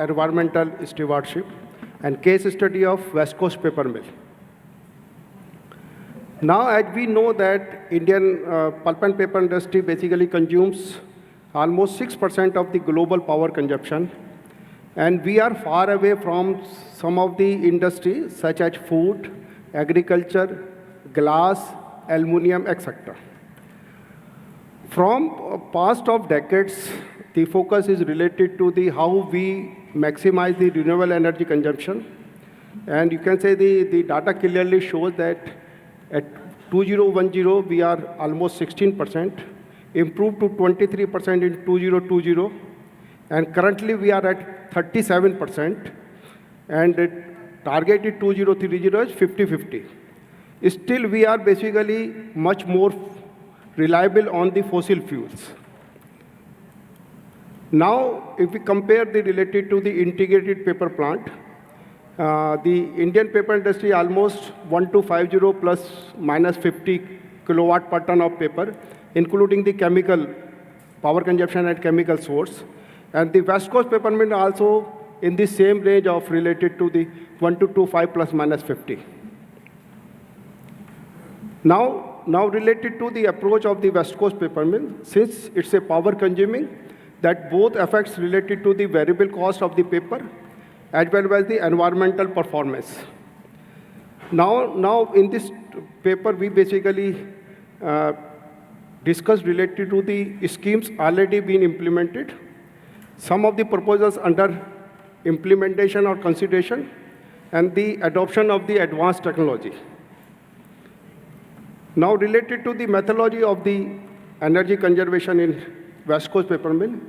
environmental stewardship and case study of West Coast paper mill. Now, as we know that Indian pulp and paper industry basically consumes almost 6% of the global power consumption, and we are far away from some of the industries such as food, agriculture, glass, aluminum, etc. From past of decades, the focus is related to the how we maximize the renewable energy consumption. And you can say the data clearly shows that at 2010, we are almost 16%, improved to 23% in 2020, and currently we are at 37%, and targeted 2030 is 50-50. Still, we are basically much more reliable on the fossil fuels. Now, if we compare the related to the integrated paper plant, the Indian paper industry almost 1250 plus minus 50 kilowatt per ton of paper, including the chemical power consumption and chemical source. And the West Coast paper mill also in the same range of related to the 1225 plus minus 50. Now related to the approach of the West Coast paper mill, since it's a power consuming, that both affects related to the variable cost of the paper as well as the environmental performance. Now in this paper, we basically discussed related to the schemes already been implemented, some of the proposals under implementation or consideration, and the adoption of the advanced technology. Now related to the methodology of the energy conservation in West Coast paper mill,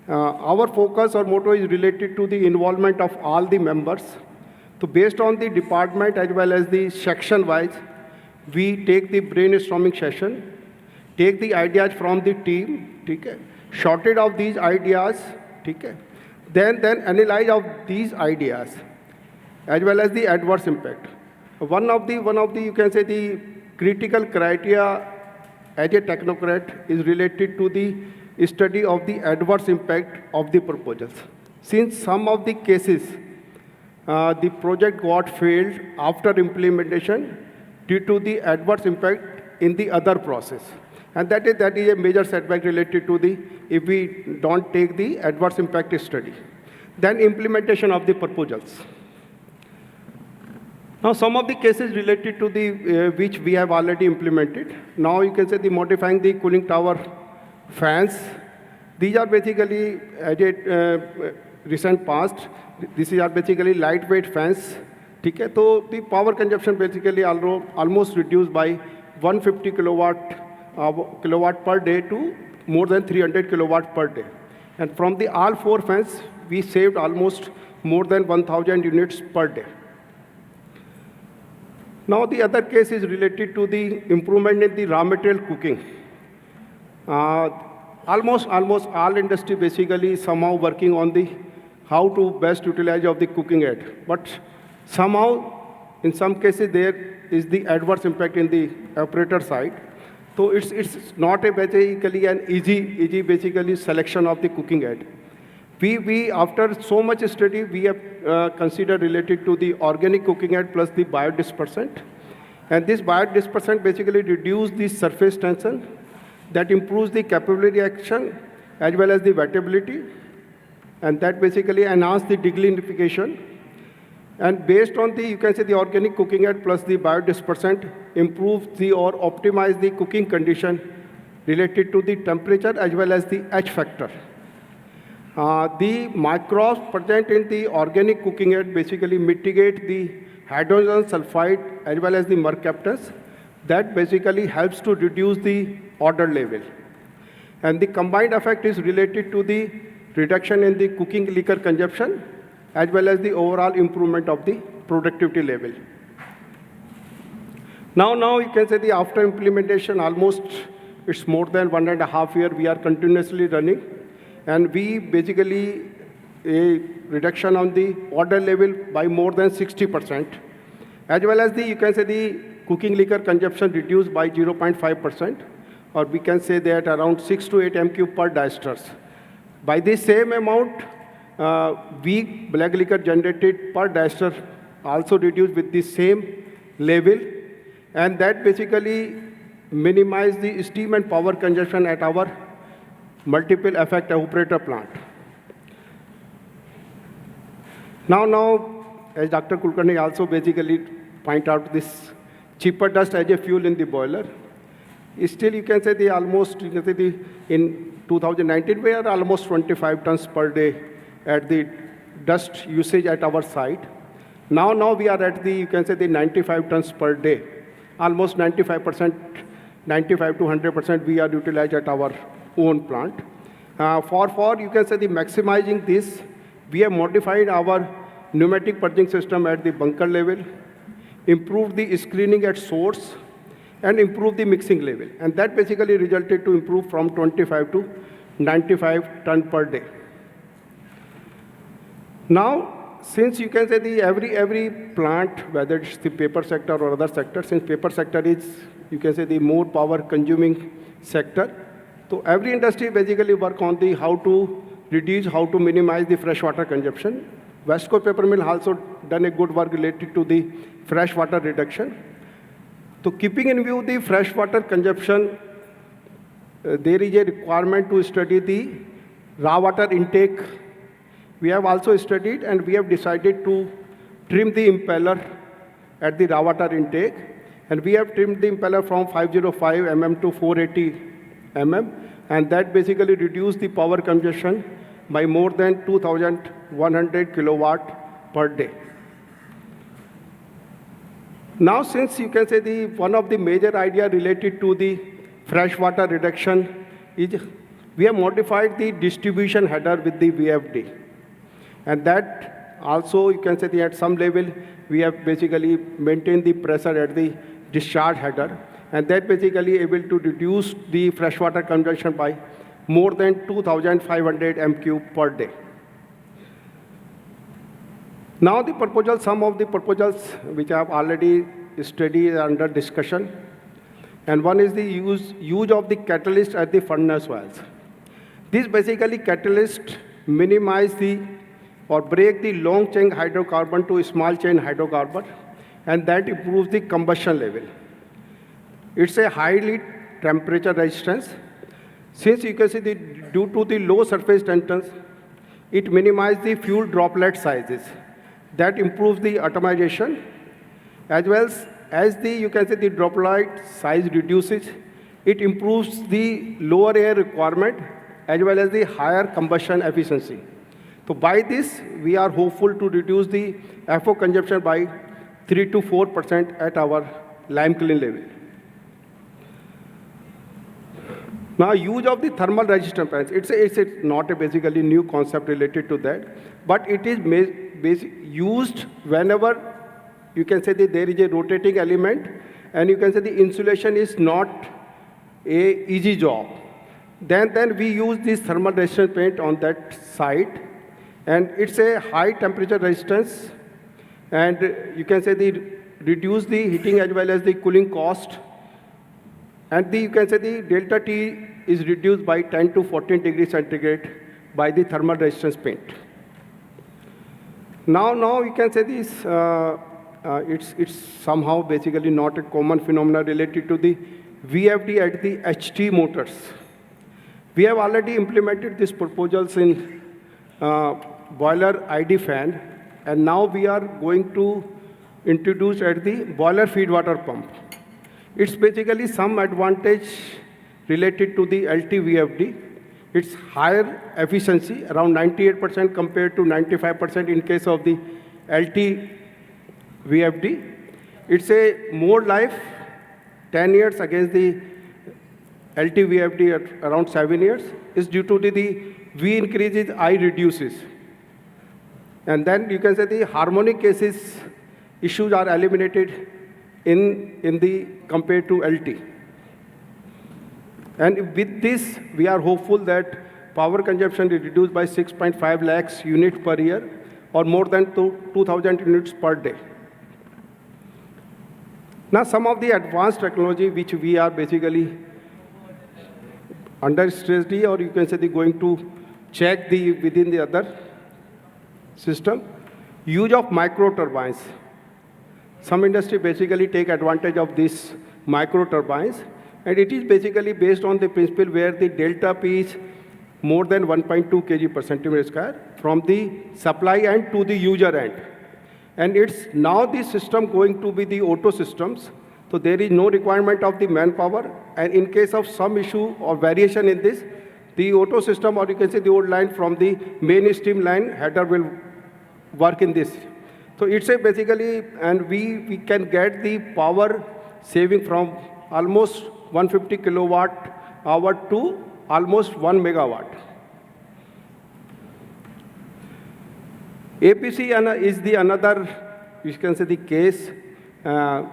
our focus or motto is related to the involvement of all the members. So based on the department as well as the section wise, we take the brainstorming session, take the ideas from the team, shorted of these ideas, then analyze of these ideas as well as the adverse impact. One of the you can say the critical criteria as a technocrat is related to the study of the adverse impact of the proposals. Since some of the cases, the project got failed after implementation due to the adverse impact in the other process. And that is a major setback related to the, if we don't take the adverse impact study. Then implementation of the proposals. Now, some of the cases related to the, which we have already implemented. Now, you can say the modifying the cooling tower fans. These are basically, as a recent past, these are basically lightweight fans. So the power consumption basically almost reduced by 150 kilowatt per day to more than 300 kilowatt per day. And from the all four fans, we saved almost more than 1,000 units per day. Now, the other case is related to the improvement in the raw material cooking. Almost all industry basically somehow working on the how to best utilize of the cooking aid. But somehow, in some cases, there is the adverse impact in the operator side. So it's not a basically an easy basically selection of the cooking aid. We after so much study, we have considered related to the organic cooking aid plus the biodispersant. And this biodispersant basically reduce the surface tension that improves the capillary action as well as the wettability. And that basically enhance the deglinification. And based on the, you can say the organic cooking aid plus the biodispersant improves the or optimize the cooking condition related to the temperature as well as the H factor. The microbes present in the organic cooking aid basically mitigate the hydrogen sulfide as well as the mercaptans. That basically helps to reduce the odor level. And the combined effect is related to the reduction in the cooking liquor consumption as well as the overall improvement of the productivity level. Now you can say the after implementation, almost it's more than 1.5 years we are continuously running. And we basically a reduction on the order level by more than 60%, as well as the, you can say the cooking liquor consumption reduced by 0.5%, or we can say that around 6 to 8 MQ per diesters. By the same amount, weak black liquor generated per diester also reduced with the same level, and that basically minimize the steam and power consumption at our multiple effect evaporator plant. Now, as Dr. Kulkarni also basically point out this cheaper dust as a fuel in the boiler. Still, you can say in 2019 we are almost 25 tons per day at the dust usage at our site. Now we are at the 95 tons per day, almost 95%, 95 to 100% we are utilized at our own plant. For the maximizing this, we have modified our pneumatic purging system at the bunker level, improved the screening at source, and improved the mixing level. And that basically resulted to improve from 25 to 95 ton per day. Now, since every plant, whether it's the paper sector or other sector, since paper sector is, the more power consuming sector, so every industry basically work on the how to reduce, how to minimize the freshwater consumption. West Coast Paper Mill also done a good work related to the freshwater reduction. So keeping in view the freshwater consumption, there is a requirement to study the raw water intake. We have also studied and we have decided to trim the impeller at the raw water intake. And we have trimmed the impeller from 505 mm to 480 mm. And that basically reduced the power consumption by more than 2,100 kilowatt per day. Now, since one of the major idea related to the freshwater reduction is we have modified the distribution header with the VFD. And that also, at some level, we have basically maintained the pressure at the discharge header. And that basically able to reduce the freshwater consumption by more than 2,500 m³ per day. Now some of the proposals which I have already studied are under discussion. And one is the use of the catalyst at the furnace wells. This basically catalyst minimize or break the long chain hydrocarbon to small chain hydrocarbon, and that improves the combustion level. It's a highly temperature resistance. Since due to the low surface tensions, it minimizes the fuel droplet sizes. That improves the atomization, as well as the droplet size reduces. It improves the lower air requirement as well as the higher combustion efficiency. So by this, we are hopeful to reduce the FO consumption by 3 to 4% at our lime kiln level. Now, use of the thermal resistant fans, it's not a basically new concept related to that, but it is used whenever that there is a rotating element and the insulation is not a easy job. Then we use this thermal resistant paint on that site, and it's a high temperature resistance, and reduce the heating as well as the cooling cost. And the delta T is reduced by 10 to 14 degrees centigrade by the thermal resistance paint. Now this, it's somehow basically not a common phenomenon related to the VFD at the HT motors. We have already implemented these proposals in boiler ID fan, and now we are going to introduce at the boiler feed water pump. It's basically some advantage related to the LT-VFD. It's higher efficiency, around 98% compared to 95% in case of the LT-VFD. It's a more life, 10 years against the LT-VFD at around 7 years. It's due to the V increases, I reduces. And then the harmonic cases issues are eliminated in the compared to LT. And with this, we are hopeful that power consumption is reduced by 6.5 lakhs units per year, or more than 2,000 units per day. Now, some of the advanced technology which we are basically under study, or going to check within the other system. Use of micro turbines. Some industry basically take advantage of these micro turbines, and it is basically based on the principle where the delta P is more than 1.2 kg per centimeter square from the supply end to the user end. And it's now the system going to be the auto systems, so there is no requirement of the manpower, and in case of some issue or variation in this, the auto system, or you can say the old line from the main stream line header will work in this. So it's a basically, and we can get the power saving from almost 150 kilowatt hour to almost 1 megawatt. APC is the another, you can say the case,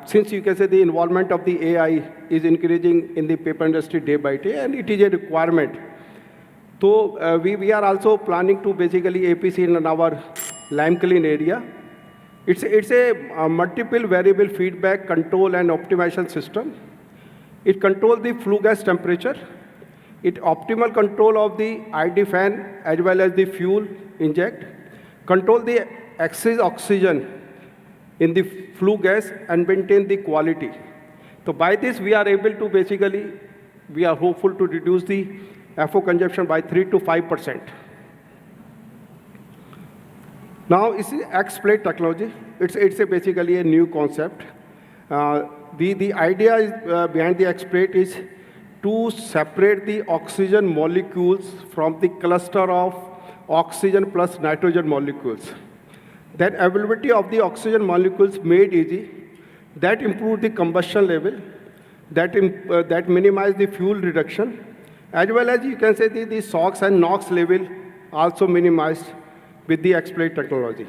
since you can say the involvement of the AI is increasing in the paper industry day by day, and it is a requirement. So we are also planning to basically APC in our lime clean area. It's a multiple variable feedback control and optimization system. It controls the flue gas temperature. It optimal control of the ID fan as well as the fuel inject. Control the excess oxygen in the flue gas and maintain the quality. So by this we are able to basically, we are hopeful to reduce the FO consumption by 3 to 5%. Now, it's X-plate technology. It's basically a new concept. The idea is, behind the X-plate is to separate the oxygen molecules from the cluster of oxygen plus nitrogen molecules. That availability of the oxygen molecules made easy, that improve the combustion level, that minimize the fuel reduction, as well as you can say the SOx and NOx level also minimized with the X-plate technology.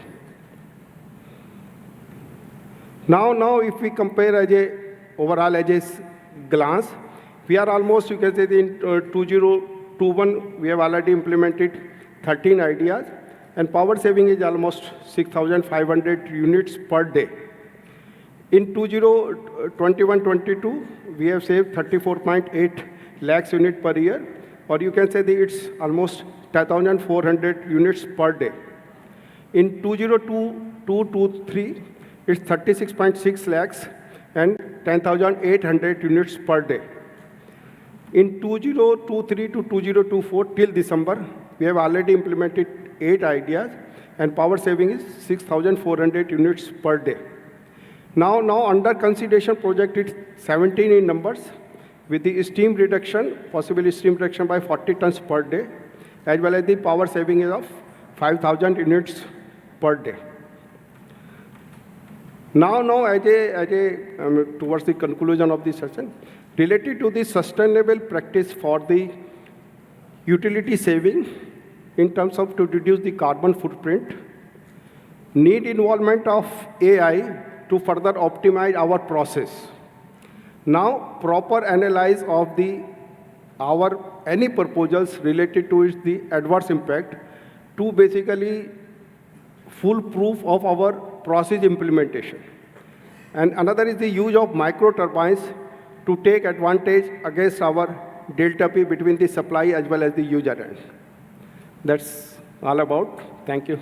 Now if we compare as a overall as a glance, we are almost, you can say in 2021, we have already implemented 13 ideas, and power saving is almost 6,500 units per day. In 2021-22, we have saved 34.8 lakhs units per year, or you can say that it's almost 10,400 units per day. In 2022-23, it's 36.6 lakhs and 10,800 units per day. In 2023 to 2024 till December, we have already implemented 8 ideas, and power saving is 6,400 units per day. Now under consideration project is 17 in numbers, with the steam reduction, possibly steam reduction by 40 tons per day, as well as the power saving is of 5,000 units per day. Now towards the conclusion of this session, related to the sustainable practice for the utility saving in terms of to reduce the carbon footprint, need involvement of AI to further optimize our process. Now, proper analyze of any proposals related to the adverse impact to basically full proof of our process implementation. And another is the use of micro turbines to take advantage against our delta P between the supply as well as the user end. That's all about. Thank you.